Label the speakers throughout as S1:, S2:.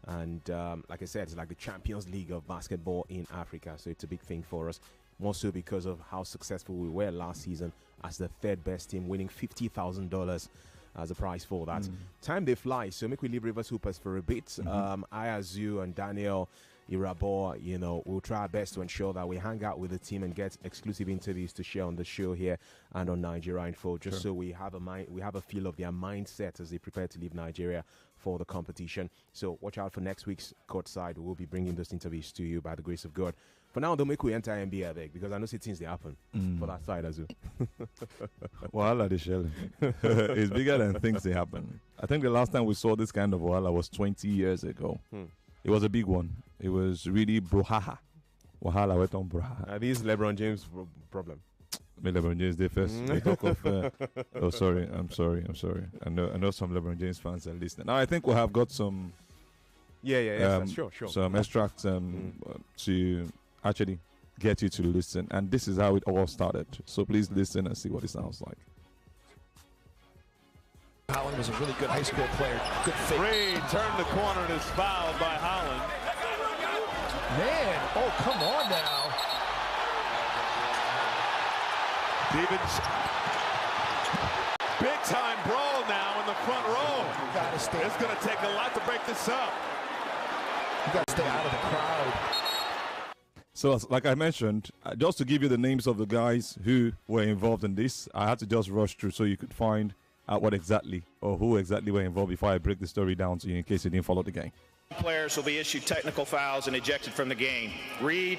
S1: And like I said, it's like the Champions League of basketball in Africa. So it's a big thing for us. More so because of how successful we were last season as the third best team, winning $50,000 as a prize for that. Time they fly, so make we leave Rivers Hoopers for a bit. I, as you and Daniel Irabor, we'll try our best to ensure that we hang out with the team and get exclusive interviews to share on the show here and on Nigeria Info, just so we have a feel of their mindset as they prepare to leave Nigeria for the competition. So watch out for next week's courtside. We'll be bringing those interviews to you by the grace of God. For now, don't make we enter NBA big, because I know things they happen for that side as well.
S2: Wahala they shelling. It's bigger than things they happen. I think the last time we saw this kind of wahala was 20 years ago. It was a big one. It was really brouhaha. Wahala went on brouhaha.
S1: These LeBron James problem.
S2: LeBron James did first. We talk of. I'm sorry. I know some LeBron James fans are listening. Now I think we have got some.
S1: Sure.
S2: Some extracts to actually get you to listen, and this is how it all started. So please listen and see what it sounds like.
S3: Holland was a really good high school player. Good fit.
S4: Reed turned the corner and is fouled by Holland.
S3: Man, oh, come on now.
S4: Stevens. Big time brawl now in the front row.
S3: You gotta stay.
S4: It's going to take a lot to break this up.
S3: You gotta stay out of the crowd.
S2: So, like I mentioned, just to give you the names of the guys who were involved in this, I had to just rush through so you could find out what exactly or who exactly were involved before I break the story down to you in case you didn't follow the game.
S5: Players will be issued technical fouls and ejected from the game. Reed,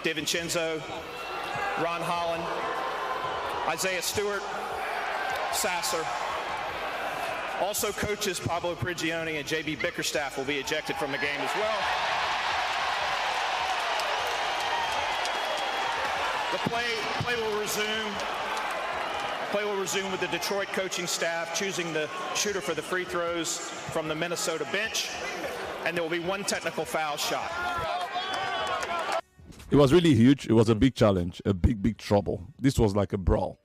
S5: DiVincenzo, Ron Holland, Isaiah Stewart, Sasser. Also, coaches Pablo Prigioni and J.B. Bickerstaff will be ejected from the game as well. The play will resume. Play will resume with the Detroit coaching staff choosing the shooter for the free throws from the Minnesota bench, and there will be one technical foul shot.
S2: It was really huge. It was a big challenge, a big trouble. This was like a brawl.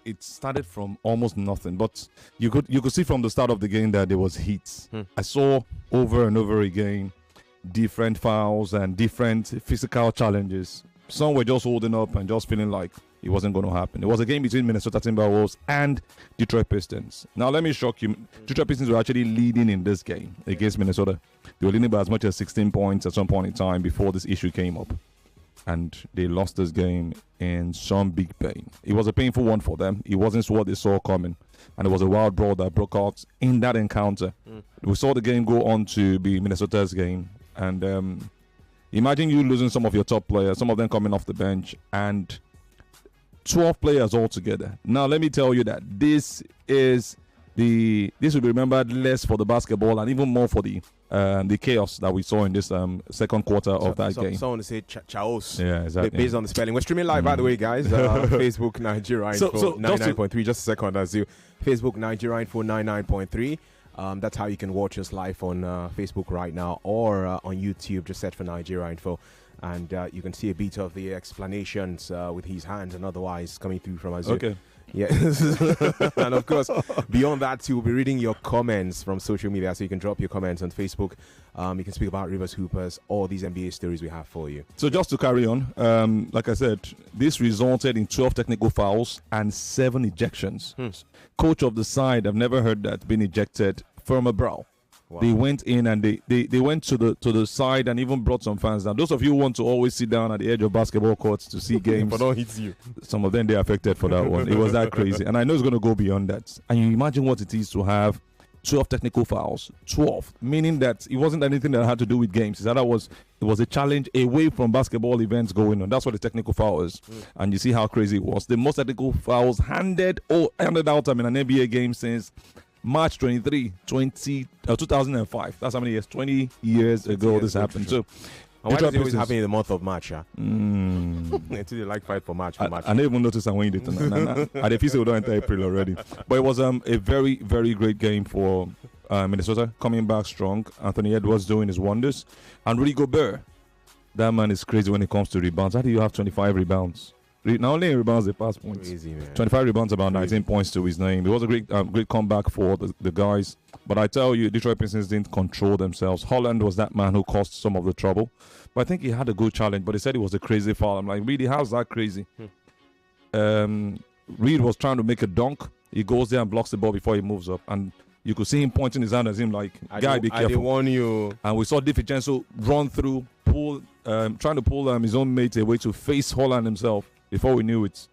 S2: It started from almost nothing, but you could see from the start of the game that there was heat. I saw over and over again different fouls and different physical challenges. Some were just holding up and just feeling like it wasn't going to happen. It was a game between Minnesota Timberwolves and Detroit Pistons. Now, let me shock you. Detroit Pistons were actually leading in this game against Minnesota. They were leading by as much as 16 points at some point in time before this issue came up. And they lost this game in some big pain. It was a painful one for them. It wasn't what they saw coming. And it was a wild brawl that broke out in that encounter. We saw the game go on to be Minnesota's game. And imagine you losing some of your top players, some of them coming off the bench, and 12 players altogether. Now, let me tell you that this will be remembered less for the basketball and even more for the chaos that we saw in this second quarter of that game.
S1: Someone to say chaos.
S2: Yeah, exactly.
S1: Based on the spelling. We're streaming live, by the way, guys. Facebook Nigeria Info 99.3. Just a second, as you Facebook Nigeria Info 99.3. That's how you can watch us live on Facebook right now, or on YouTube. Just search for Nigeria Info, and you can see a bit of the explanations with his hands and otherwise coming through from Azure.
S2: Okay.
S1: Yeah. And of course, beyond that, you'll be reading your comments from social media, so you can drop your comments on Facebook. You can speak about Rivers Hoopers or these NBA stories we have for you.
S2: So just to carry on, like I said, this resulted in 12 technical fouls and 7 ejections. Coach of the side, I've never heard that, been ejected from a brawl.
S1: Wow.
S2: They went in and they went to the side and even brought some fans down. Those of you who want to always sit down at the edge of basketball courts to see games,
S1: but don't hit you.
S2: Some of them they affected for that one. It was that crazy, and I know it's going to go beyond that. And you imagine what it is to have 12 technical fouls, 12, meaning that it wasn't anything that had to do with games. It was a challenge away from basketball events going on. That's what the technical foul is, and you see how crazy it was. The most technical fouls handed out in an NBA game since March 23, 2005. That's how many years? 20 years ago this happened. So,
S1: and why does it always happen in the month of March? Until you like fight for March.
S2: I never even noticed that when you did it. I feel we don't enter April already. But it was a very, very great game for Minnesota, coming back strong. Anthony Edwards doing his wonders. And Rudy Gobert, that man is crazy when it comes to rebounds. How do you have 25 rebounds? Not only in rebounds, they pass points.
S1: Crazy, man.
S2: 25 rebounds, about 19 points to his name. It was a great comeback for the guys. But I tell you, Detroit Pistons didn't control themselves. Holland was that man who caused some of the trouble. But I think he had a good challenge. But he said it was a crazy foul. I'm like, really? How's that crazy? Reed was trying to make a dunk. He goes there and blocks the ball before he moves up. And you could see him pointing his hand at him like, guy, be careful.
S1: I warn you.
S2: And we saw DiVincenzo run through, trying to pull his own mate away to face Holland himself. Before we knew it,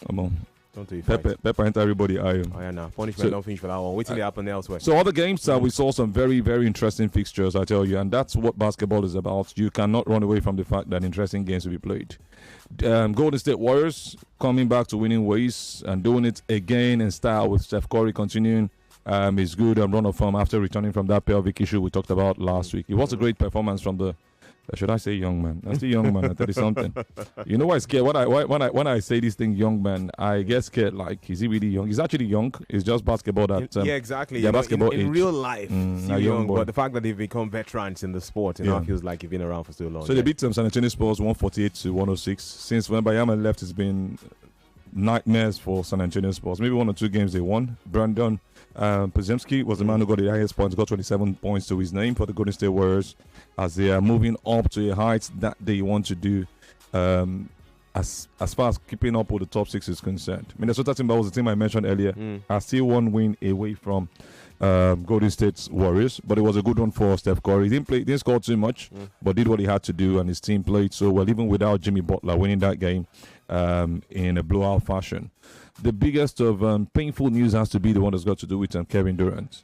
S2: come on.
S1: Don't do it.
S2: Pepper enter everybody.
S1: Oh, yeah, no. Punishment don't finish for that one. Waiting to happen elsewhere.
S2: So other games, we saw some very, very interesting fixtures, I tell you. And that's what basketball is about. You cannot run away from the fact that interesting games will be played. Golden State Warriors coming back to winning ways and doing it again in style with Steph Curry continuing his good run of form after returning from that pelvic issue we talked about last week. It was a great performance from the should I say young man? That's the young man. I tell you something. You know why I'm scared? When I say this thing, young man, I get scared. Like, is he really young? He's actually young. It's just basketball that.
S1: Yeah, exactly.
S2: Yeah, basketball
S1: in real life, still young,
S2: boy.
S1: but the fact that they've become veterans in the sport, feels like you've been around for so long.
S2: So they beat San Antonio Spurs 148 to 106. Since when Bayama left, it's been nightmares for San Antonio Spurs. Maybe 1 or 2 games they won. Brandon Podziemski was the man who got the highest points, got 27 points to his name for the Golden State Warriors as they are moving up to a height that they want to do as far as keeping up with the top 6 is concerned. Minnesota Timberwolves was the team I mentioned earlier, are still 1 win away from Golden State's Warriors, but it was a good one for Steph Curry. He didn't score too much, but did what he had to do, and his team played so well, even without Jimmy Butler winning that game in a blowout fashion. The biggest of painful news has to be the one that's got to do with Kevin Durant.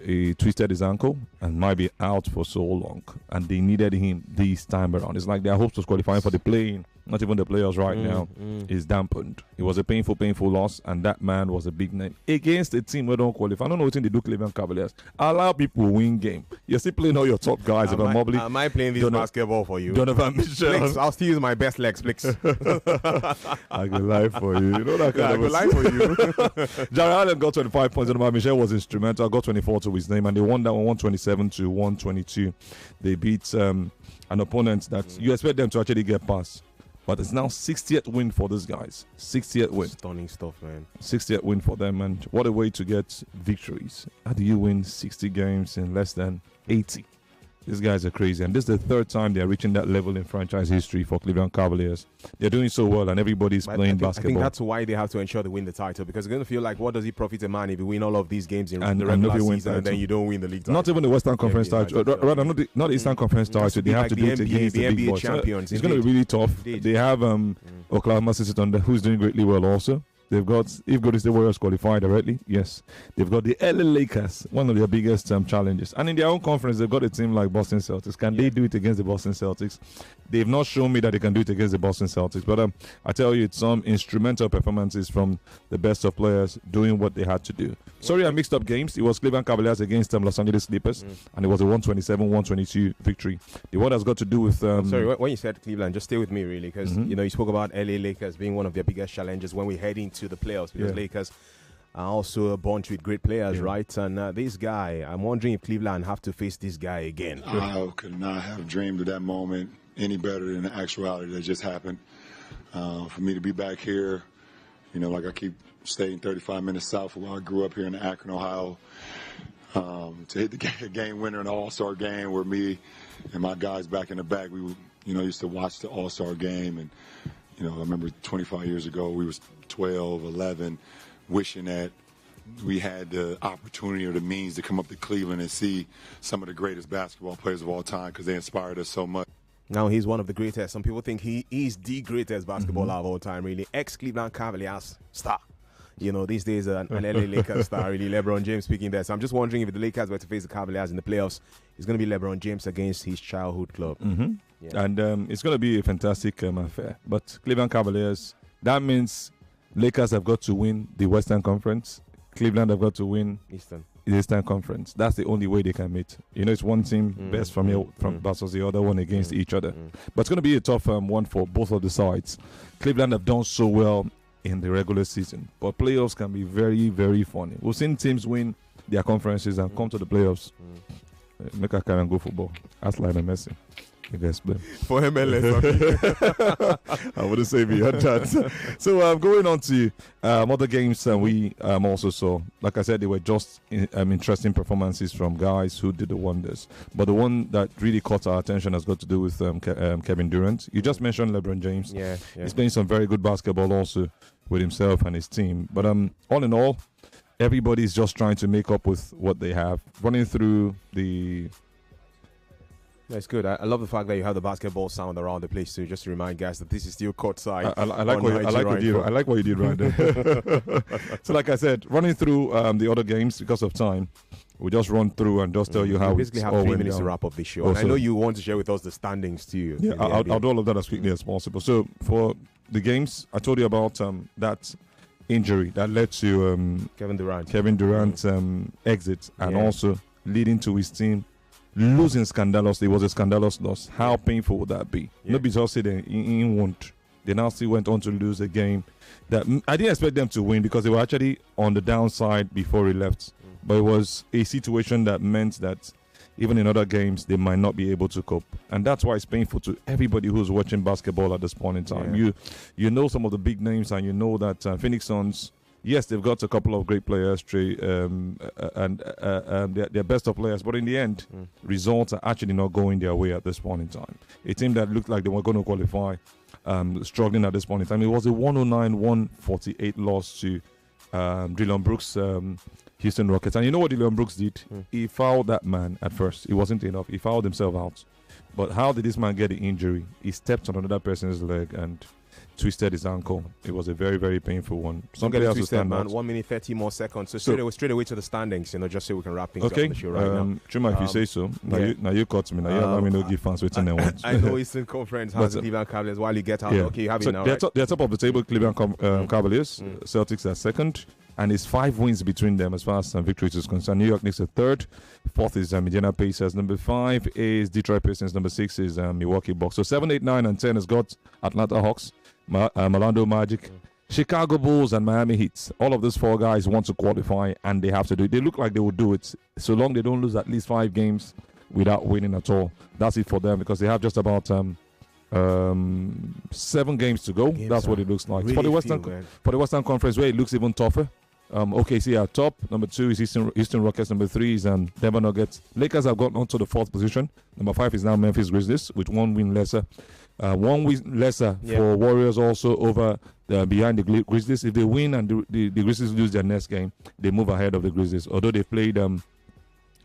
S2: He twisted his ankle and might be out for so long, and they needed him this time around. It's like their hopes of qualifying for the play-in, not even the playoffs right now, is dampened. It was a painful loss, and that man was a big name against a team who don't qualify. I don't know what they do, Cleveland Cavaliers. Allow people to win game. You're still playing all your top guys.
S1: Am I playing this basketball for you?
S2: Donovan Mitchell.
S1: Flex, I'll still use my best legs, Flex.
S2: I can lie for you. You know that kind of
S1: I can lie for you.
S2: Jarrett Allen got 25 points. Donovan Mitchell was instrumental. Got 24 to his name, and they won that one 127 to 122. They beat an opponent that you expect them to actually get past. But it's now 60th win for these guys. 60th win.
S1: Stunning stuff, man.
S2: 60th win for them, and what a way to get victories. How do you win 60 games in less than 80? These guys are crazy, and this is the 3rd time they're reaching that level in franchise history for Cleveland Cavaliers. They're doing so well, and everybody's playing basketball.
S1: I think that's why they have to ensure they win the title, because it's going to feel like, what does it profit a man if you win all of these games in the regular season and then you don't win the league title?
S2: Not even the Western Conference title. Rather, not the Eastern Conference title. They have to do it against the big boys.
S1: Champions.
S2: It's going to be really tough.
S1: Indeed.
S2: They have Oklahoma City Thunder, who's doing greatly well also. They've got, if Golden State Warriors qualify directly, yes. They've got the LA Lakers, one of their biggest challenges. And in their own conference, they've got a team like Boston Celtics. Can they do it against the Boston Celtics? They've not shown me that they can do it against the Boston Celtics. But I tell you, it's some instrumental performances from the best of players doing what they had to do. Sorry, I mixed up games. It was Cleveland Cavaliers against Los Angeles Clippers, and it was a 127-122 victory. The one that's got to do with...
S1: Sorry, when you said Cleveland, just stay with me, really, because you spoke about LA Lakers being one of their biggest challenges when we head into the playoffs, because Lakers are also a bunch with great players, right? And this guy, I'm wondering if Cleveland have to face this guy again.
S6: I could not have dreamed of that moment any better than the actuality that just happened. For me to be back here, like I keep staying 35 minutes south of where I grew up here in Akron, Ohio, to hit the game winner in the All-Star game where me and my guys back in the back, we used to watch the All-Star game. And, I remember 25 years ago, we was 12, 11, wishing that we had the opportunity or the means to come up to Cleveland and see some of the greatest basketball players of all time, because they inspired us so much.
S1: Now he's one of the greatest. Some people think he is the greatest basketballer of all time, really. Ex-Cleveland Cavaliers star. These days an LA Lakers star, really. LeBron James speaking there. So I'm just wondering if the Lakers were to face the Cavaliers in the playoffs, it's going to be LeBron James against his childhood club. Yeah.
S2: And it's going to be a fantastic affair. But Cleveland Cavaliers, that means Lakers have got to win the Western Conference. Cleveland have got to win the Eastern Conference. That's the only way they can meet. It's one team best from versus the other one against each other. But it's going to be a tough one for both of the sides. Cleveland have done so well in the regular season, but playoffs can be very, very funny. We've seen teams win their conferences and come to the playoffs. Make a carry and go football. That's Lionel Messi. Yes, man.
S1: For MLS.
S2: I wouldn't say beyond that. So going on to other games that we also saw. Like I said, they were just interesting performances from guys who did the wonders. But the one that really caught our attention has got to do with Kevin Durant. You just mentioned LeBron James.
S1: Yeah.
S2: He's playing some very good basketball also with himself and his team. But all in all, everybody's just trying to make up with what they have. Running through the...
S1: That's good. I love the fact that you have the basketball sound around the place too, just to remind guys that this is still courtside.
S2: I like what you did right there. So like I said, running through the other games because of time, we just run through and just tell you how
S1: we basically have 3 minutes to wrap up this show. And I know you want to share with us the standings too.
S2: Yeah, I'll do all of that as quickly as possible. So for the games, I told you about that injury that led to
S1: Kevin
S2: Durant's exit, and also leading to his team losing scandalously. It was a scandalous loss. How painful would that be? Nobody just said they won't. They now still went on to lose a game that I didn't expect them to win because they were actually on the downside before he left. But it was a situation that meant that even in other games, they might not be able to cope. And that's why it's painful to everybody who's watching basketball at this point in time. You know some of the big names, and you know that Phoenix Suns, yes, they've got a couple of great players, and they're best of players. But in the end, results are actually not going their way at this point in time. A team that looked like they were going to qualify, struggling at this point in time. It was a 109-148 loss to Dillon Brooks' Houston Rockets. And you know what Dillon Brooks did? He fouled that man at first. It wasn't enough. He fouled himself out. But how did this man get the injury? He stepped on another person's leg and twisted his ankle. It was a very, very painful one.
S1: Somebody else to stand out. 1 minute 30 more seconds. So straight away to the standings, just so we can wrap things up on the show right now.
S2: Chuma, if you say so. Now you caught me. Now you allow me to give fans waiting they want.
S1: I know Eastern Conference has the Cleveland Cavaliers while you get out. Okay, you have it now.
S2: They're top of the table, Cleveland Cavaliers. Celtics are second. And it's 5 wins between them as far as victories is concerned. New York Knicks are third. Fourth is Indiana Pacers. Number 5 is Detroit Pistons. Number 6 is Milwaukee Bucks. So 7, 8, 9, and 10 has got Atlanta Hawks, Orlando Magic, Chicago Bulls, and Miami Heat. All of those 4 guys want to qualify, and they have to do it. They look like they will do it so long they don't lose at least 5 games without winning at all. That's it for them because they have just about 7 games to go. That's what it looks like. Really for the Western Conference, where it looks even tougher. OKC are top. Number 2 is Houston Rockets. Number 3 is Denver Nuggets. Lakers have gotten onto the 4th position. Number 5 is now Memphis Grizzlies with 1 win lesser. 1 win lesser for Warriors also over behind the Grizzlies. If they win and the Grizzlies lose their next game, they move ahead of the Grizzlies. Although they played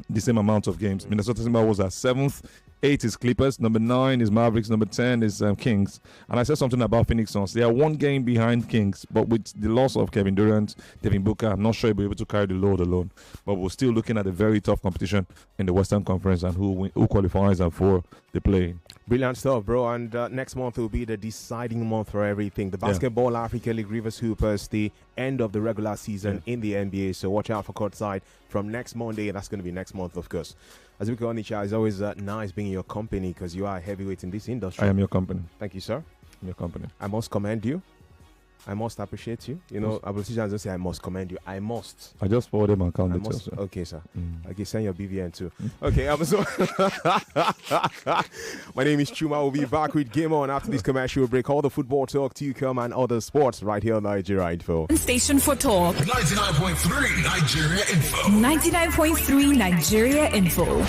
S2: the same amount of games. Minnesota Timberwolves are 7th. 8 is Clippers. Number 9 is Mavericks. Number 10 is Kings. And I said something about Phoenix Suns. They are 1 game behind Kings, but with the loss of Kevin Durant, Devin Booker, I'm not sure he'll be able to carry the load alone. But we're still looking at a very tough competition in the Western Conference and who qualifies and for the play.
S1: Brilliant stuff, bro. And next month will be the deciding month for everything. The Basketball Africa League Rivers Hoopers, the end of the regular season in the NBA. So watch out for courtside from next Monday. That's going to be next month, of course. As we go on, it's always nice being in your company because you are a heavyweight in this industry.
S2: I am your company.
S1: Thank you, sir.
S2: I'm your company.
S1: I must commend you. I must appreciate you. Politicians don't say I must commend you. I must.
S2: I just forwarded my account details.
S1: Okay, sir. Okay, send your BVN too. Okay, my name is Chuma. We'll be back with Game On after this commercial break. All the football talk to come and other sports right here on Nigeria Info.
S7: Station for talk.
S3: 99.3 Nigeria Info.
S7: 99.3 Nigeria Info.